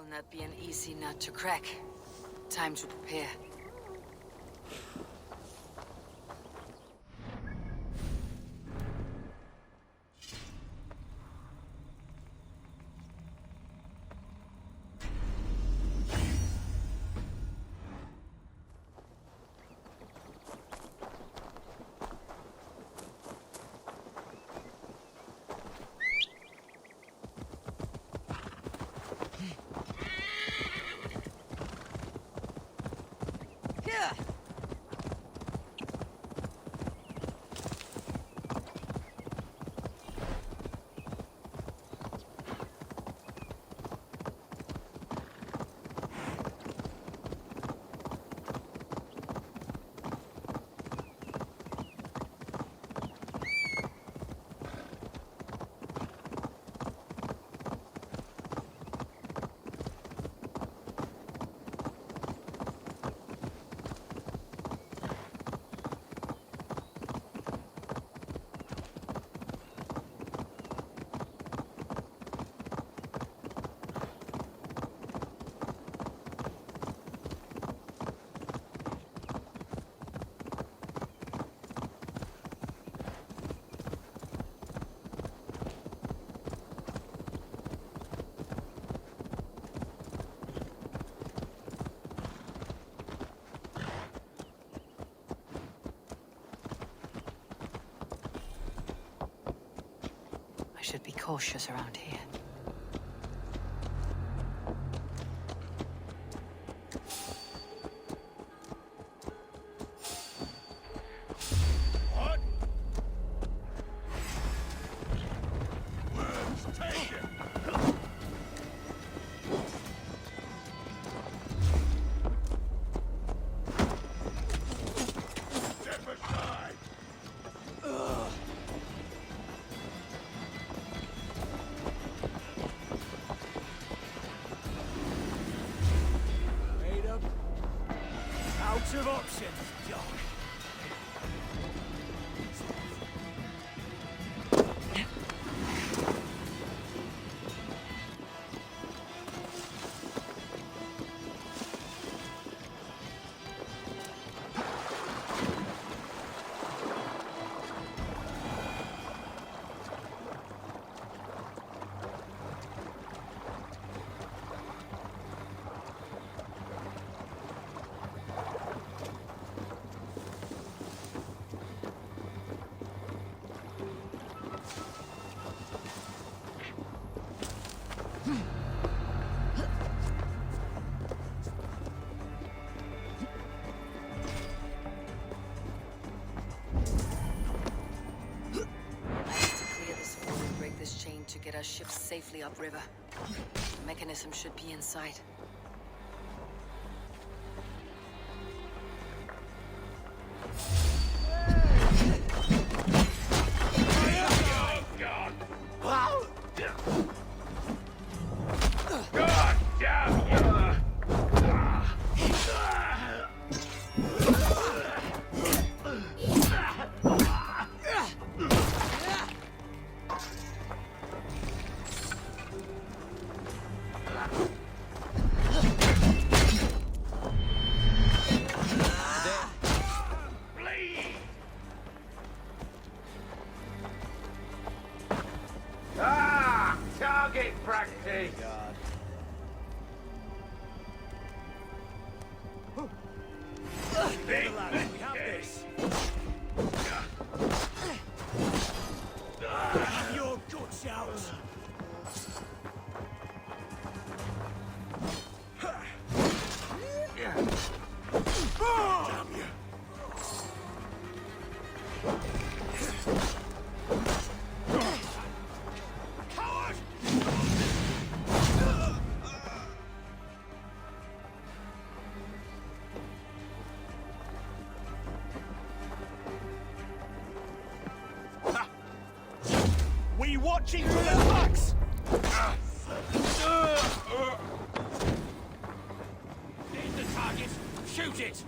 will not be an easy nut to crack. Time to prepare. I should be cautious around here. Out of options, Doc. To get our ship safely upriver. The mechanism should be inside. Target practice! Big lad, we have this. Have your guts out. Damn you. We watching for the bugs! Here's the target. Shoot it!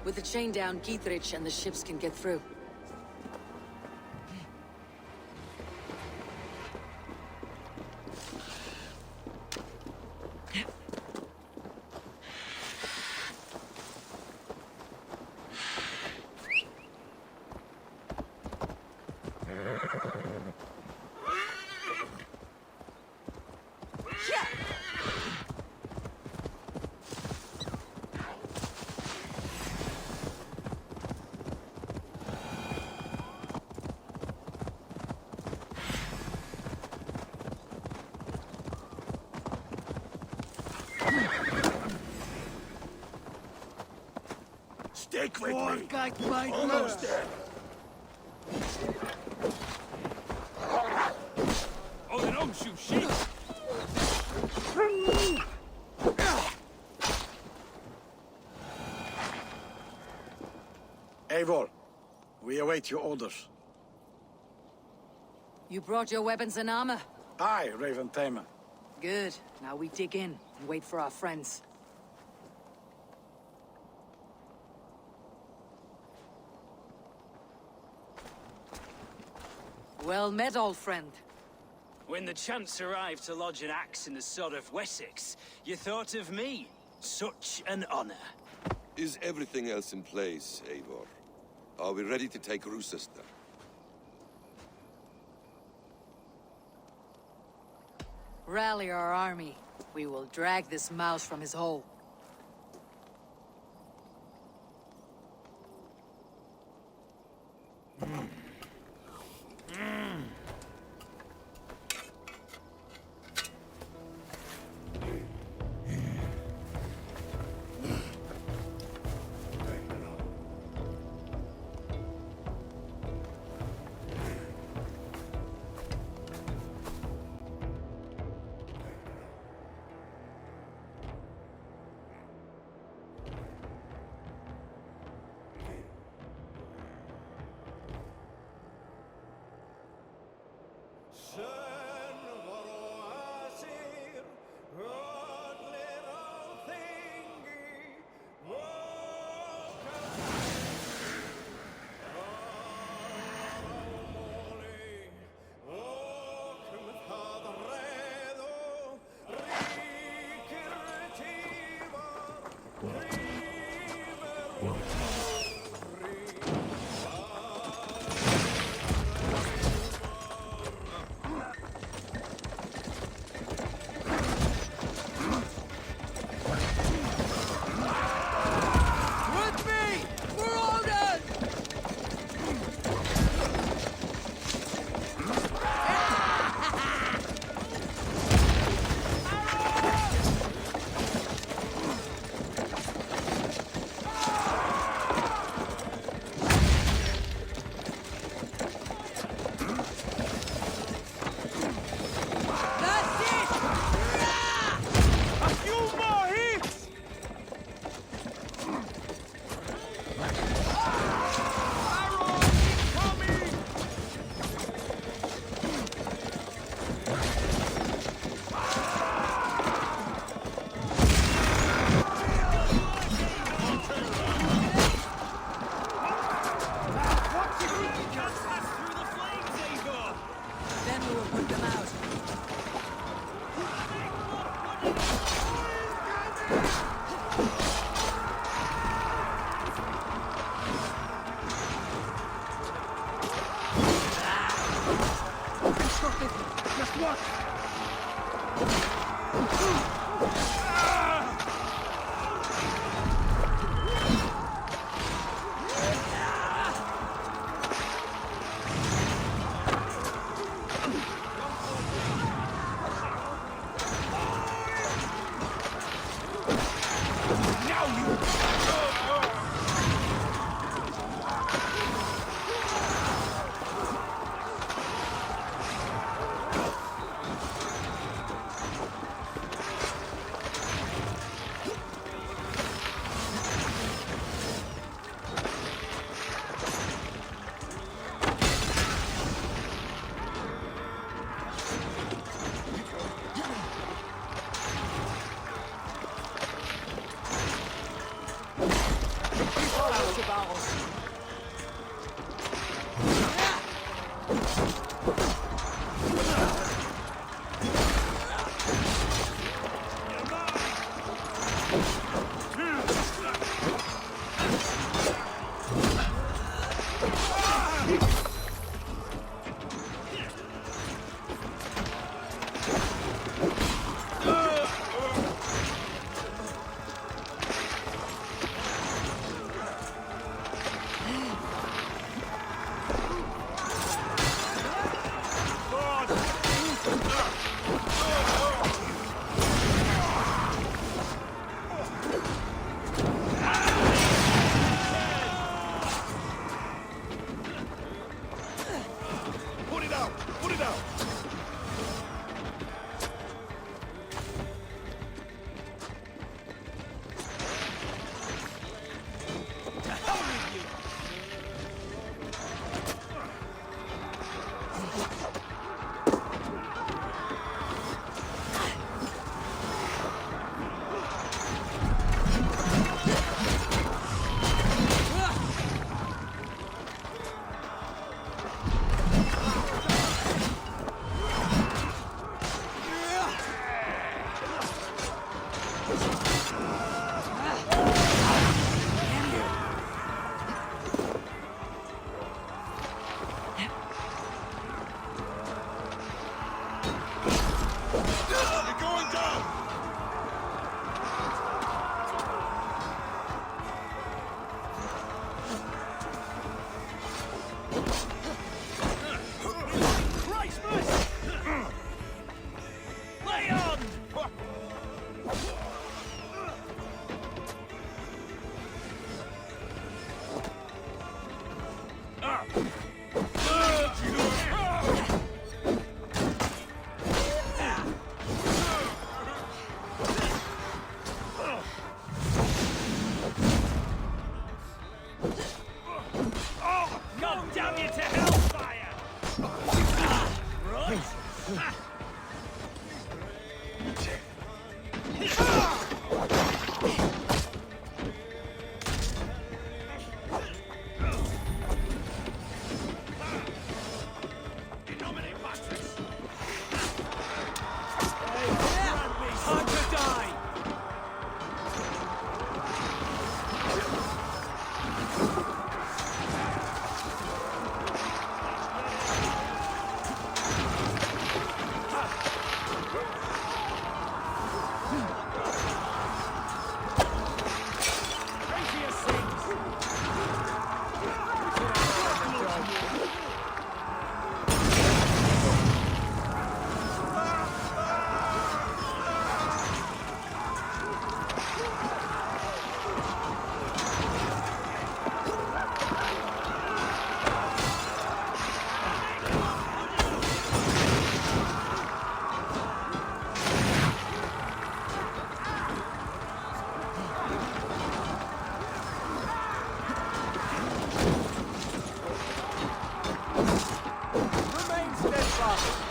With the chain down, Gietrich and the ships can get through. Stick with me. Almost there. Oh, they don't shoot sheep. Eivor, we await your orders. You brought your weapons and armor? Aye, Raven Tamer. Good. Now we dig in and wait for our friends. Well met, old friend. When the chance arrived to lodge an axe in the sod of Wessex, you thought of me. Such an honor. Is everything else in place, Eivor? Are we ready to take Rochester? Rally our army. We will drag this mouse from his hole. Put it out! Put it out! You're going down! Christ, mercy! Lay on! God damn you to hellfire! Right? Time to die! Remain steadfast!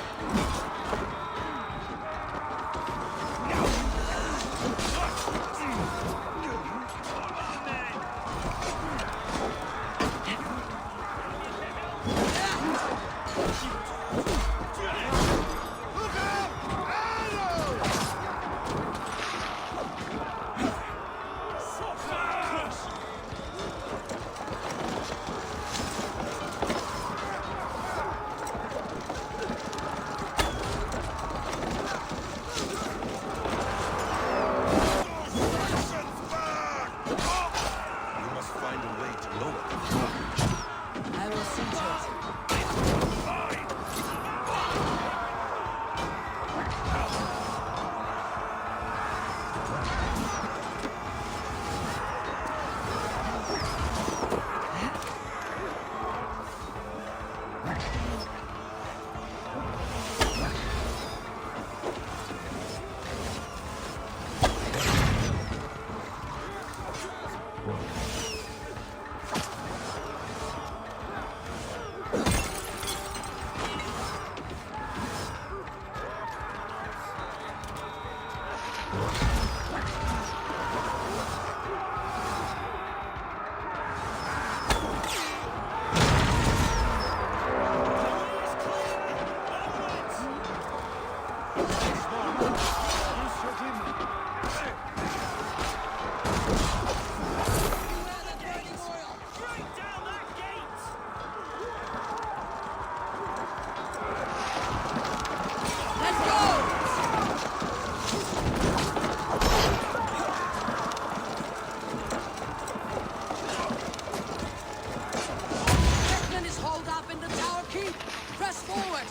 Press forward!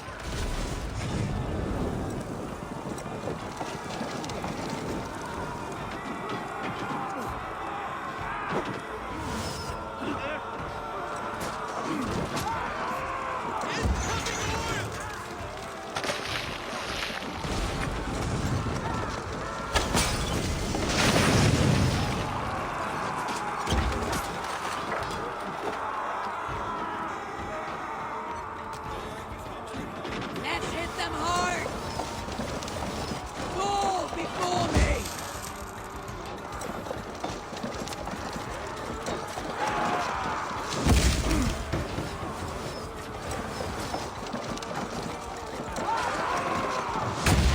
Let's hit them hard! Fall before me!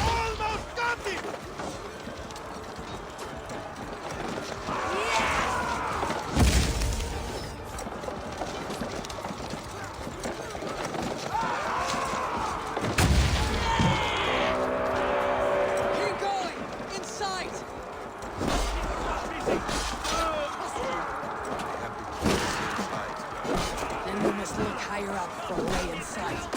Almost got him! Keep going! In sight! Then we must look higher up for a way in sight.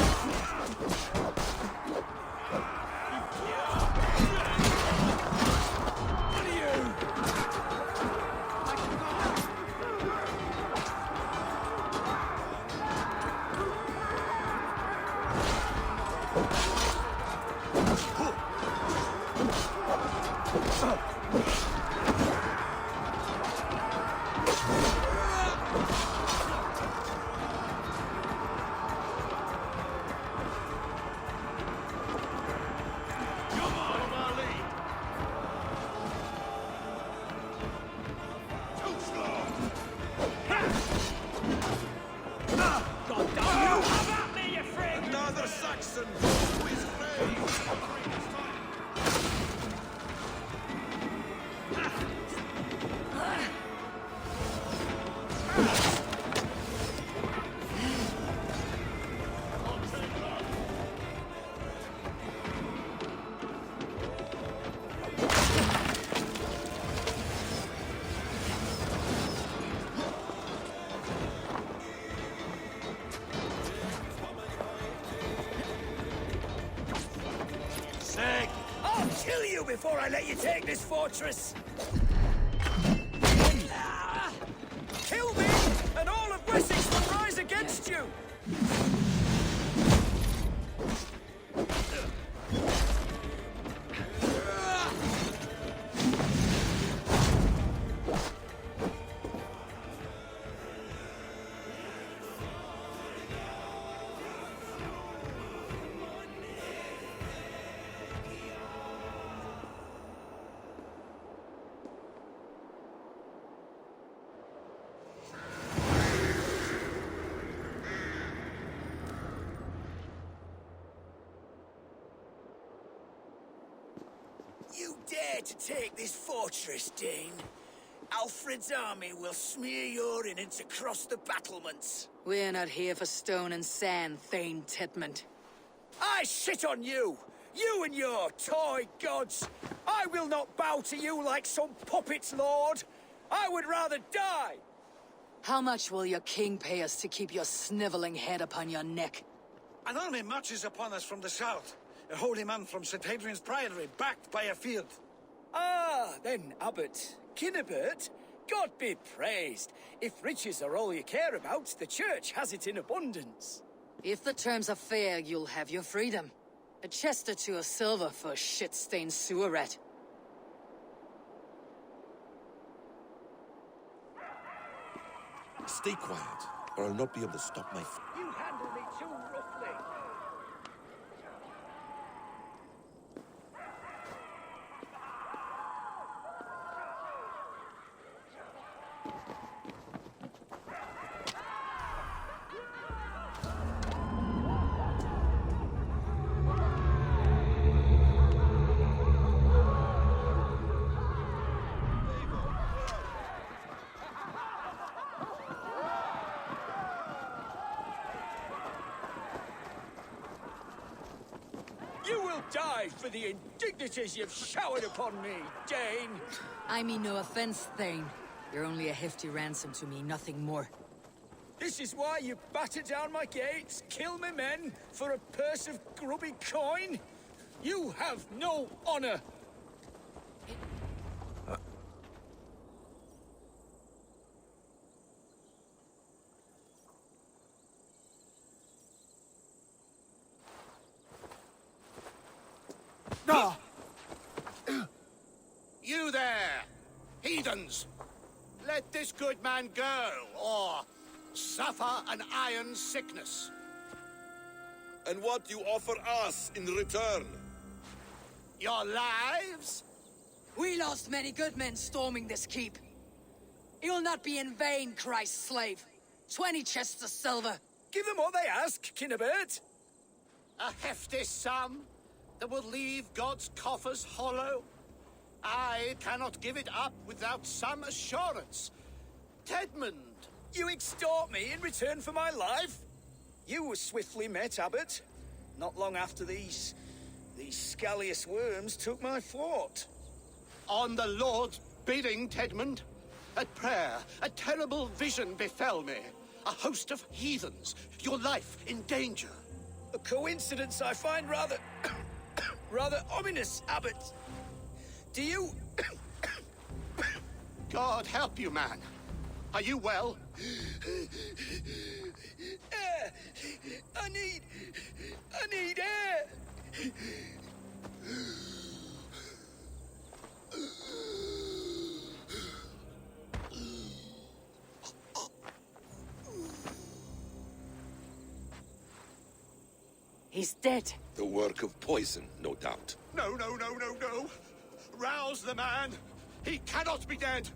Too slow! Another Saxon to his grave! Sig! I'll kill you before I let you take this fortress! Kill me, and all of Wessex will rise against you! You dare to take this fortress, Dane? Alfred's army will smear your innards across the battlements. We're not here for stone and sand, Thane Tedmond. I shit on you! You and your toy gods! I will not bow to you like some puppet's lord! I would rather die! How much will your king pay us to keep your sniveling head upon your neck? An army marches upon us from the south. A holy man from St. Hadrian's Priory, backed by a field. Ah, then, Abbot Kinnebert, God be praised. If riches are all you care about, the church has it in abundance. If the terms are fair, you'll have your freedom. A chest or two of silver for a shit-stained sewer rat. Stay quiet, or I'll not be able to stop my... You handle me too roughly. You will die for the indignities you've showered upon me, Dane! I mean no offense, Thane. You're only a hefty ransom to me, nothing more. This is why you batter down my gates, kill me men, for a purse of grubby coin? You have no honor! You there, heathens! Let this good man go, or suffer an iron sickness. And what you offer us in return? Your lives? We lost many good men storming this keep. It will not be in vain, Christ's slave. 20 chests of silver. Give them what they ask, Kinnebert. A hefty sum that will leave God's coffers hollow? I cannot give it up without some assurance. Tedmund! You extort me in return for my life? You were swiftly met, Abbot. Not long after these scallious worms took my fort. On the Lord's bidding, Tedmund. At prayer, a terrible vision befell me. A host of heathens, your life in danger. A coincidence I find rather... rather ominous, Abbot. Do you... God help you, man. Are you well? Air! I need air! He's dead. The work of poison, no doubt. No. Rouse the man. He cannot be dead.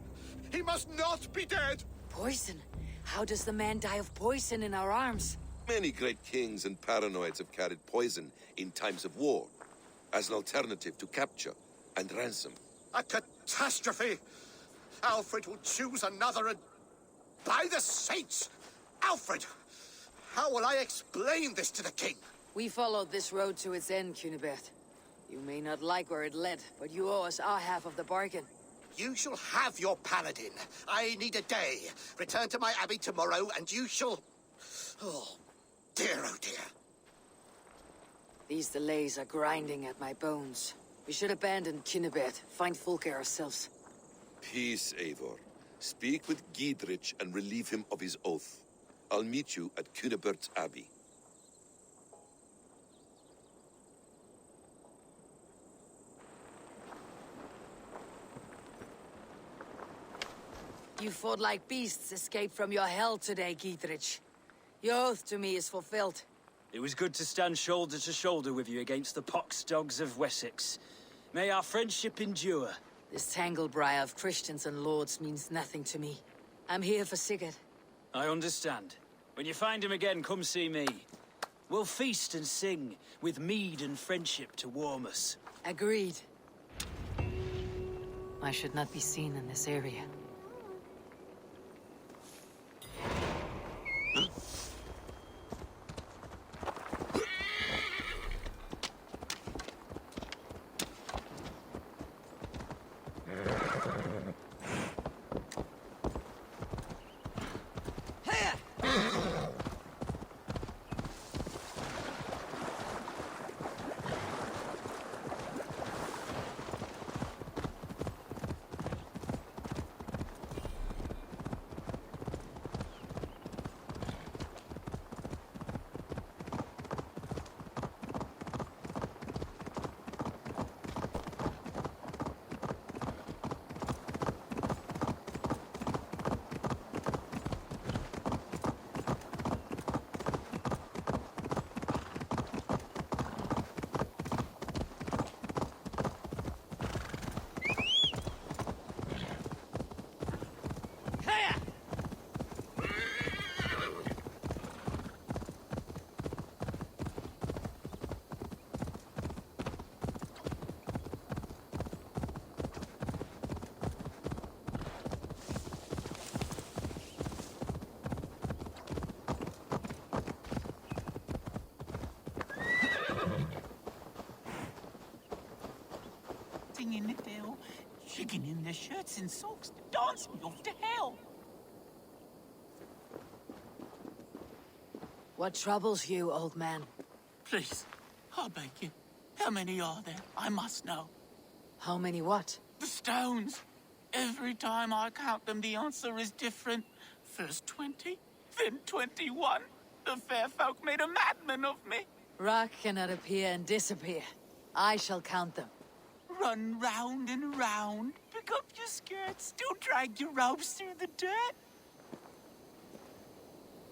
He must not be dead. Poison? How does the man die of poison in our arms? Many great kings and paranoids have carried poison in times of war, as an alternative to capture and ransom. A catastrophe. Alfred will choose another and... By the saints! Alfred! How will I explain this to the king? We followed this road to its end, Cunibert. You may not like where it led, but you owe us our half of the bargain. You shall have your paladin. I need a day. Return to my abbey tomorrow, and you shall... Oh dear. These delays are grinding at my bones. We should abandon Cunibert, find Fulke ourselves. Peace, Eivor. Speak with Giedrich and relieve him of his oath. I'll meet you at Cunebert's Abbey. You fought like beasts escaped from your hell today, Giedrich. Your oath to me is fulfilled. It was good to stand shoulder to shoulder with you against the pox dogs of Wessex. May our friendship endure. This tanglebriar of Christians and lords means nothing to me. I'm here for Sigurd. I understand. When you find him again, come see me. We'll feast and sing, with mead and friendship to warm us. Agreed. I should not be seen in this area. In the dell, shaking in their shirts and socks, dancing off to hell. What troubles you, old man? Please, I beg you. How many are there? I must know. How many what? The stones. Every time I count them, the answer is different. First 20, then 21. The fair folk made a madman of me. Rock cannot appear and disappear. I shall count them. Run round and round. Pick up your skirts. Don't drag your robes through the dirt.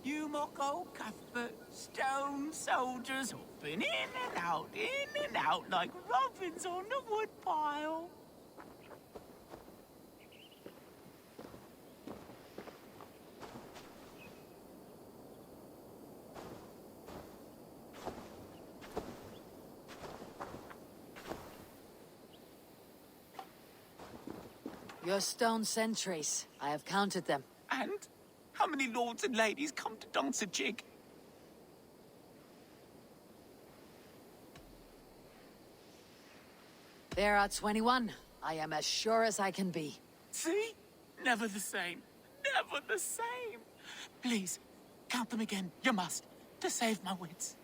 You mock old Cuthbert, stone soldiers hopping in and out like robins on the woodpile. Your stone sentries. I have counted them. And how many lords and ladies come to dance a jig? There are 21. I am as sure as I can be. See? Never the same. Never the same. Please, count them again. You must, to save my wits.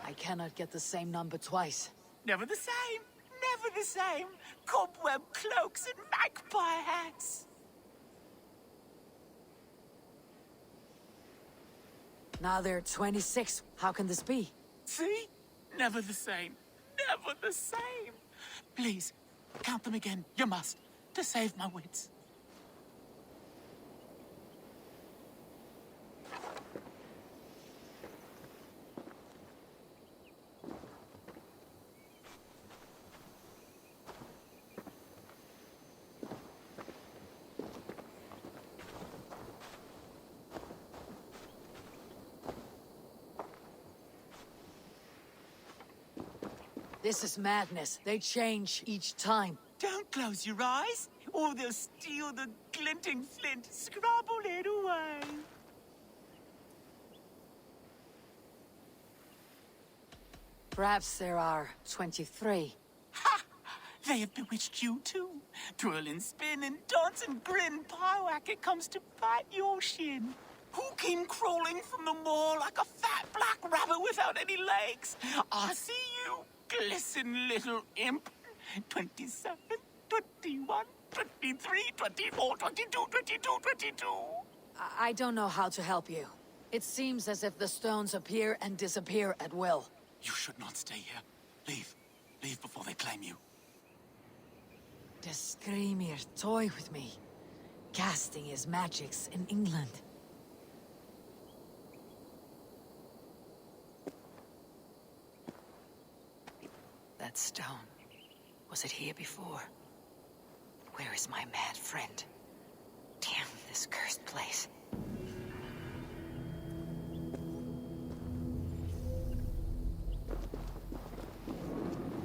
I cannot get the same number twice. Never the same. Never the same. Cobweb cloaks and magpie hats. Now there are 26. How can this be? See? Never the same. Never the same. Please, count them again. You must, to save my wits. This is madness. They change each time. Don't close your eyes, or they'll steal the glinting flint. Scrabble it away. Perhaps there are 23. Ha! They have bewitched you too. Twirl and spin and dance and grin. Pyewack, it comes to bite your shin. Who came crawling from the moor like a fat black rabbit without any legs? I see you. Glisten, little imp. 27, 21, 23, 24, 22, 22, 22. I don't know how to help you. It seems as if the stones appear and disappear at will. You should not stay here. Leave. Leave before they claim you. The Screamer toy with me, casting his magics in England. That stone, was it here before? Where is my mad friend? Damn this cursed place.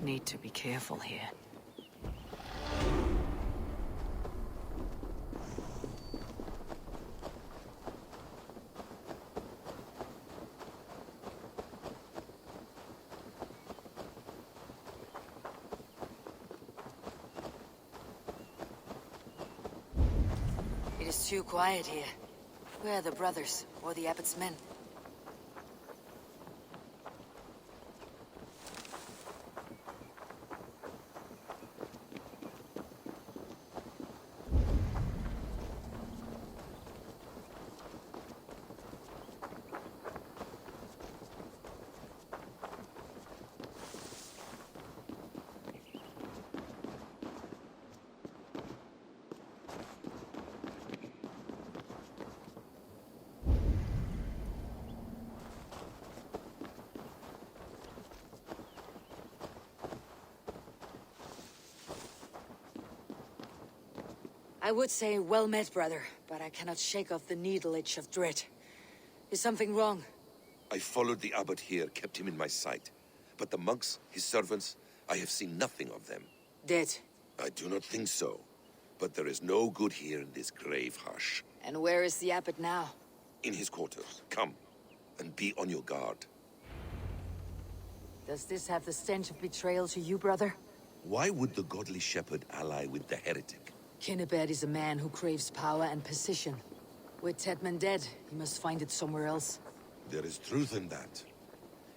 Need to be careful here. It is too quiet here. Where are the brothers, or the abbot's men? I would say well met, brother, but I cannot shake off the needle itch of dread. Is something wrong? I followed the abbot here, kept him in my sight. But the monks, his servants, I have seen nothing of them. Dead. I do not think so. But there is no good here in this grave hush. And where is the abbot now? In his quarters. Come, and be on your guard. Does this have the stench of betrayal to you, brother? Why would the godly shepherd ally with the heretic? Kinnebed is a man who craves power and position. With Tedman dead, he must find it somewhere else. There is truth in that.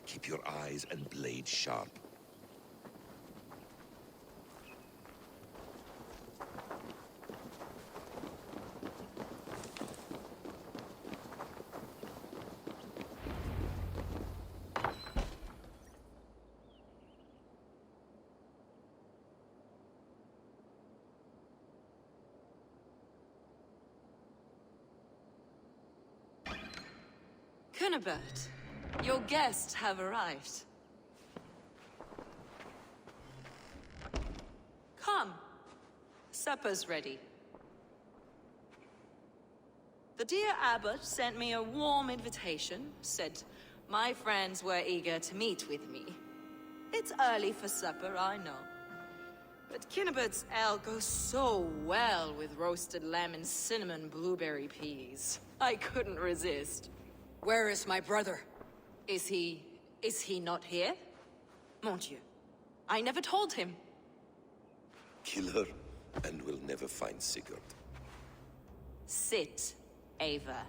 Keep your eyes and blade sharp. Cunibert, your guests have arrived. Come. Supper's ready. The dear abbot sent me a warm invitation, said my friends were eager to meet with me. It's early for supper, I know. But Kinnibert's ale goes so well with roasted lamb and cinnamon blueberry peas. I couldn't resist. Where is my brother? Is he not here? Mon Dieu. I never told him. Kill her, and we'll never find Sigurd. Sit, Ava.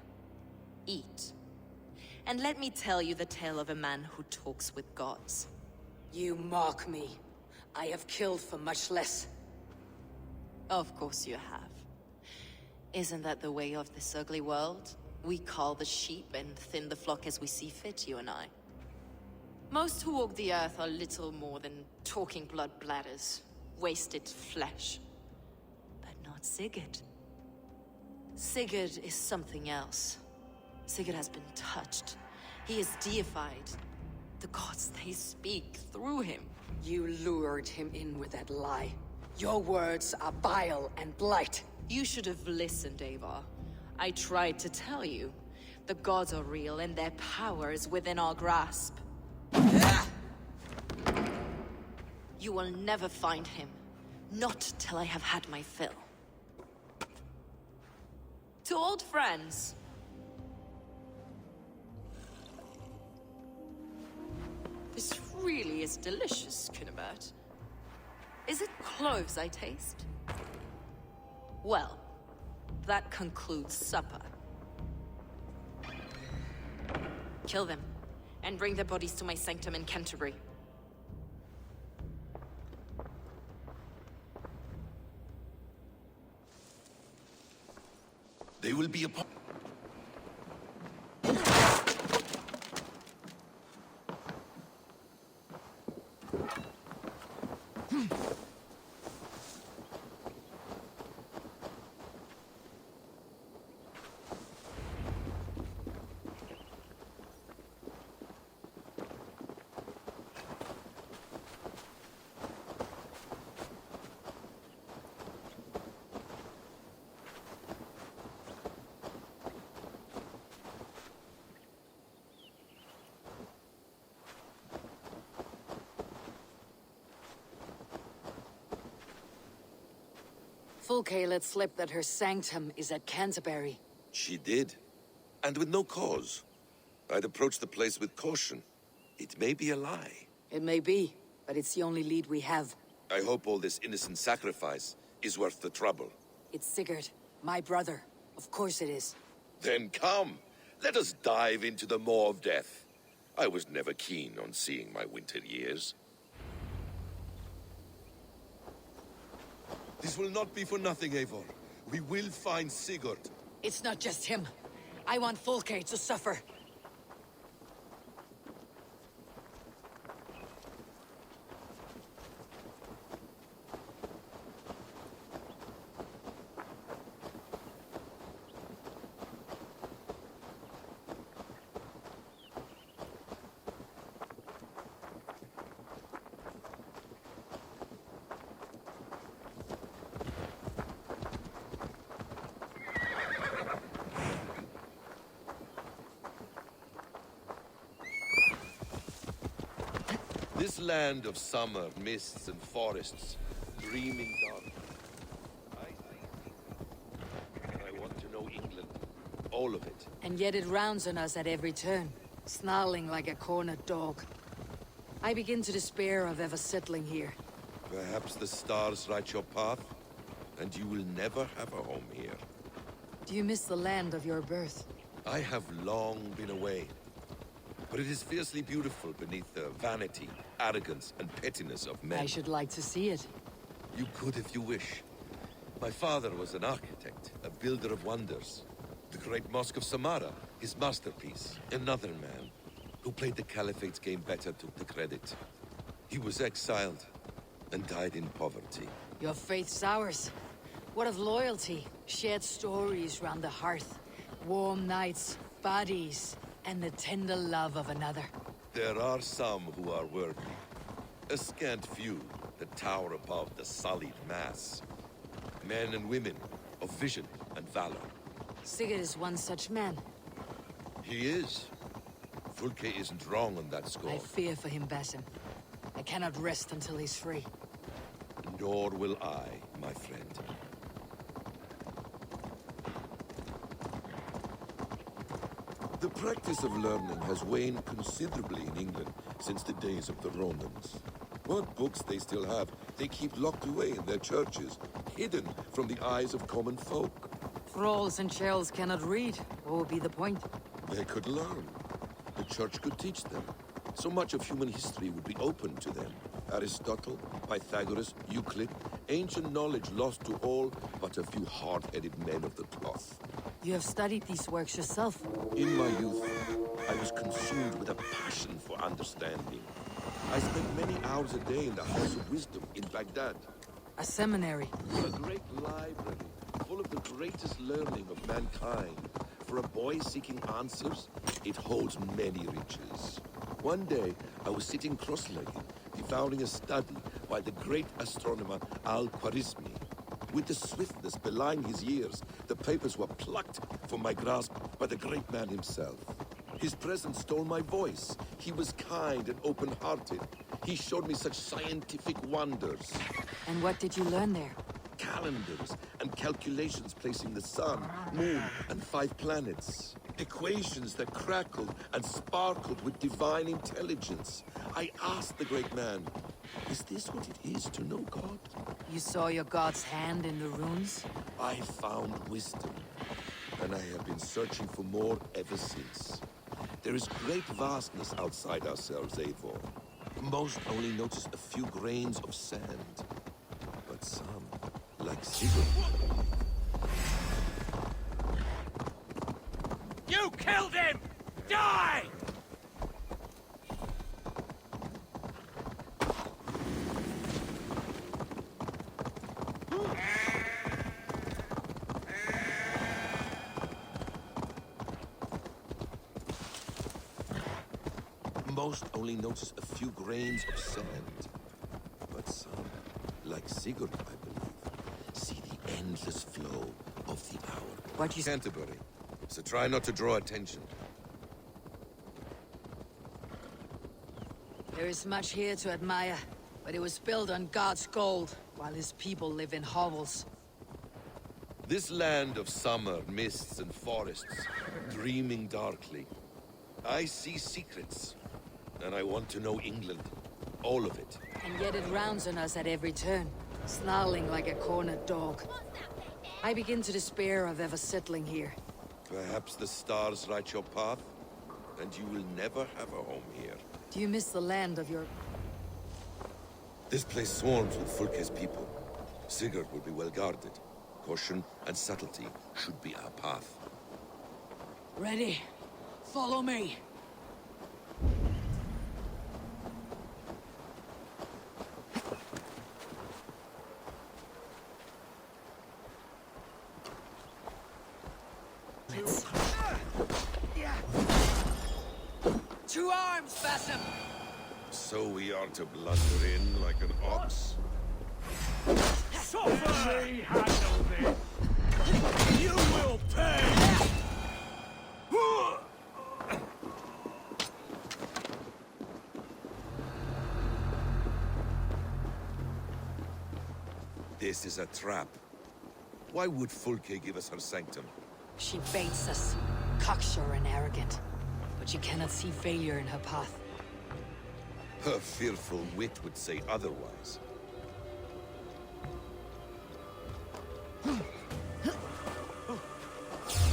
Eat. And let me tell you the tale of a man who talks with gods. You mock me. I have killed for much less. Of course you have. Isn't that the way of this ugly world? We cull the sheep and thin the flock as we see fit, you and I. Most who walk the earth are little more than talking blood bladders, wasted flesh. But not Sigurd. Sigurd is something else. Sigurd has been touched. He is deified. The gods, they speak through him. You lured him in with that lie. Your words are bile and blight. You should have listened, Ava. I tried to tell you. The gods are real and their power is within our grasp. You will never find him. Not till I have had my fill. To old friends. This really is delicious, Cunibert. Is it cloves I taste? Well, that concludes supper. Kill them, and bring their bodies to my sanctum in Canterbury. They will be upon... Fulke let slip that her sanctum is at Canterbury. She did. And with no cause. I'd approach the place with caution. It may be a lie. It may be, but it's the only lead we have. I hope all this innocent sacrifice is worth the trouble. It's Sigurd, my brother. Of course it is. Then come. Let us dive into the maw of death. I was never keen on seeing my winter years. This will not be for nothing, Eivor. We will find Sigurd. It's not just him. I want Fulke to suffer. This land of summer, mists and forests, dreaming dark. I want to know England. All of it. And yet it rounds on us at every turn, snarling like a cornered dog. I begin to despair of ever settling here. Perhaps the stars write your path, and you will never have a home here. Do you miss the land of your birth? I have long been away, but it is fiercely beautiful beneath the vanity, arrogance, and pettiness of men. I should like to see it. You could if you wish. My father was an architect, a builder of wonders. The great Mosque of Samarra, his masterpiece. Another man, who played the Caliphate's game better, took the credit. He was exiled, and died in poverty. Your faith's ours. What of loyalty? Shared stories round the hearth. Warm nights, bodies, and the tender love of another. There are some who are worthy. A scant few that tower above the sullied mass. Men and women of vision and valor. Sigurd is one such man. He is. Fulke isn't wrong on that score. I fear for him, Basim. I cannot rest until he's free. Nor will I, my friend. The practice of learning has waned considerably in England since the days of the Romans. What books they still have, they keep locked away in their churches, hidden from the eyes of common folk. Thralls and churls cannot read. What would be the point? They could learn. The church could teach them. So much of human history would be open to them. Aristotle, Pythagoras, Euclid, ancient knowledge lost to all but a few hard-headed men of the cloth. You have studied these works yourself. In my youth, I was consumed with a passion for understanding. I spent many hours a day in the House of Wisdom in Baghdad. A seminary. A great library, full of the greatest learning of mankind. For a boy seeking answers, it holds many riches. One day, I was sitting cross-legged, devouring a study by the great astronomer Al-Khwarizmi. With the swiftness belying his years, the papers were plucked from my grasp by the great man himself. His presence stole my voice. He was kind and open-hearted. He showed me such scientific wonders. And what did you learn there? Calendars and calculations placing the sun, moon, and 5 planets. Equations that crackled and sparkled with divine intelligence. I asked the great man, is this what it is to know God? You saw your god's hand in the runes? I found wisdom, and I have been searching for more ever since. There is great vastness outside ourselves, Eivor. Most only notice a few grains of sand, but some, like Sigurd. You killed him! Die! Most only notice a few grains of sand, but some, like Sigurd, I believe, see the endless flow of the hour. What you... Canterbury, so try not to draw attention. There is much here to admire, but it was built on God's gold, while his people live in hovels. This land of summer, mists and forests, dreaming darkly. I see secrets, and I want to know England. All of it. And yet it rounds on us at every turn, snarling like a cornered dog. I begin to despair of ever settling here. Perhaps the stars write your path, and you will never have a home here. Do you miss the land of your... This place swarms with Fulke's people. Sigurd will be well guarded. Caution and subtlety should be our path. Ready? Follow me. Let's... To arms, Basim! So we are to blunder in like an ox? Suffer me handle this! You will pay! This is a trap. Why would Fulke give us her sanctum? She baits us, cocksure and arrogant. But she cannot see failure in her path. Her fearful wit would say otherwise.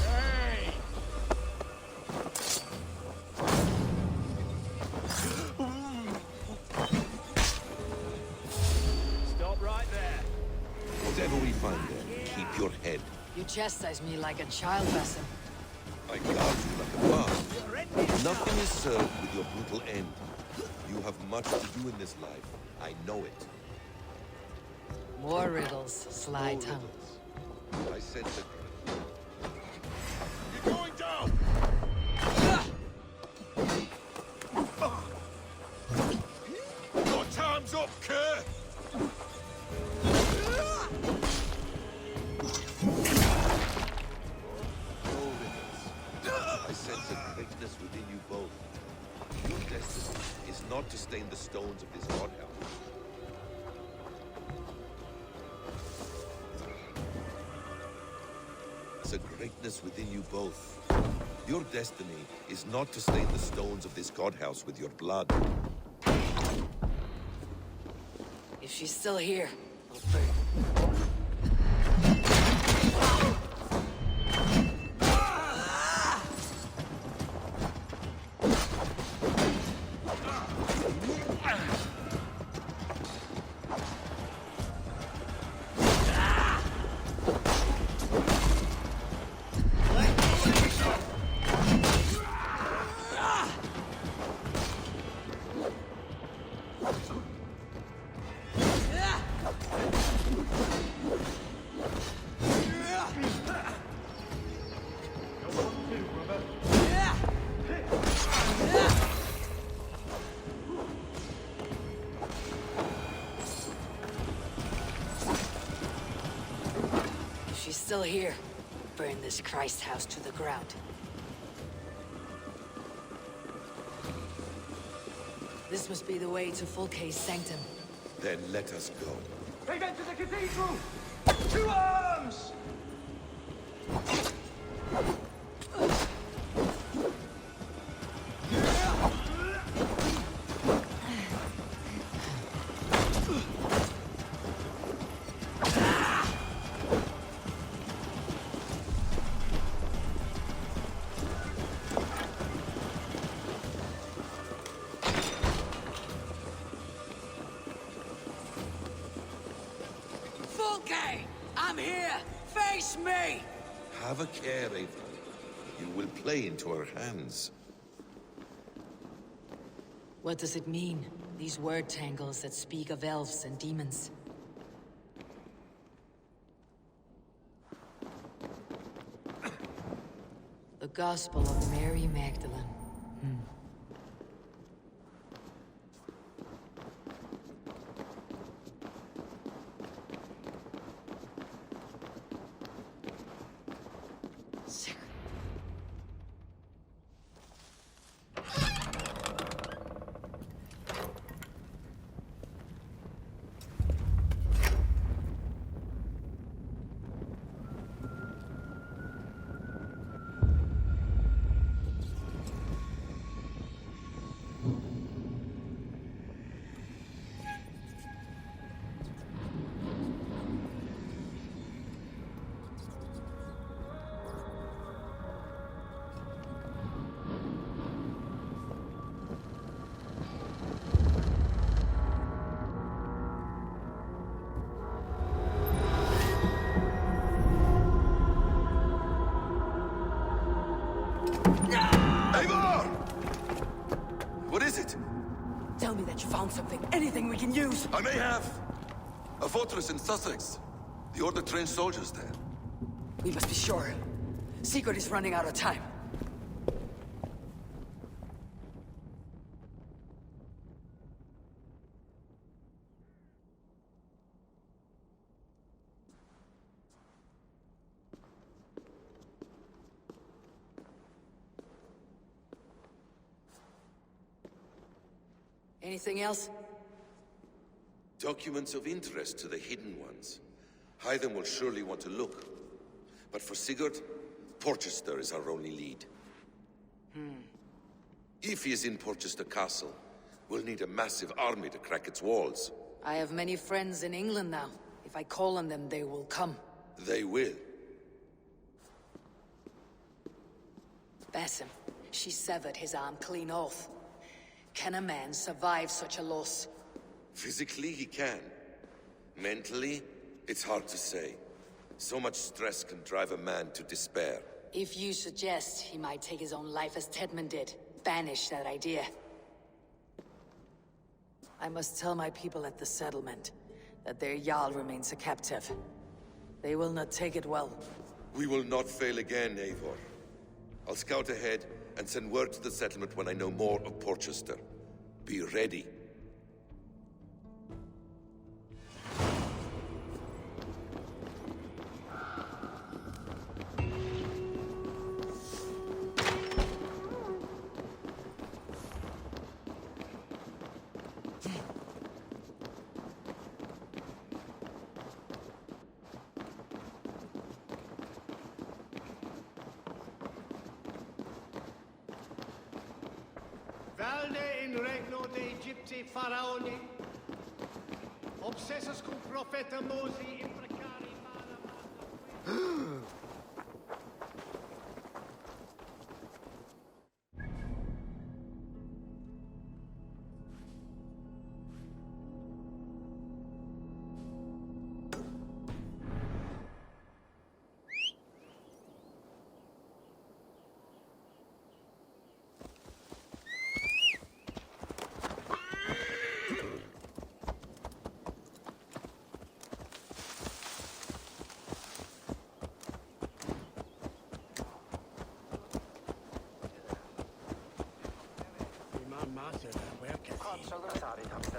Hey! Stop right there. Whatever we find there, keep your head. You chastise me like a child, Basim. I guard you like a bard. Nothing is served with your brutal end. You have much to do in this life. I know it. More riddles, sly No tongue. riddles. I sense it. You're going down! Your time's up, Kerr! No riddles. I sense a greatness within you both. Your destiny is not to stain the stones of this godhouse. It's a greatness within you both. Your destiny is not to stain the stones of this godhouse with your blood. If she's still here, I'll burn. She's still here. Burn this Christ house to the ground. This must be the way to Fulke's sanctum. Then let us go. They've entered the cathedral! To arms! Fulke! I'm here! Face me! Have a care, Ava. You will play into our hands. What does it mean? These word tangles that speak of elves and demons. The Gospel of Mary Magdalene. Ava! What is it? Tell me that you found something. Anything we can use. I may have. A fortress in Sussex. The Order trained soldiers there. We must be sure. Secret is running out of time. Anything else? Documents of interest to the Hidden Ones. Hytham will surely want to look. But for Sigurd, Porchester is our only lead. If he is in Porchester Castle, we'll need a massive army to crack its walls. I have many friends in England now. If I call on them, they will come. They will. Basim, she severed his arm clean off. Can a man survive such a loss? Physically, he can. Mentally, it's hard to say. So much stress can drive a man to despair. If you suggest he might take his own life as Tedman did, banish that idea. I must tell my people at the settlement that their Jarl remains a captive. They will not take it well. We will not fail again, Eivor. I'll scout ahead and send word to the settlement when I know more of Porchester. Be ready. Valne in regno de Egypti faraoni, obsessus cum profeta Mosi imprecari mana.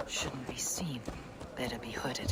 Shouldn't be seen. Better be hooded.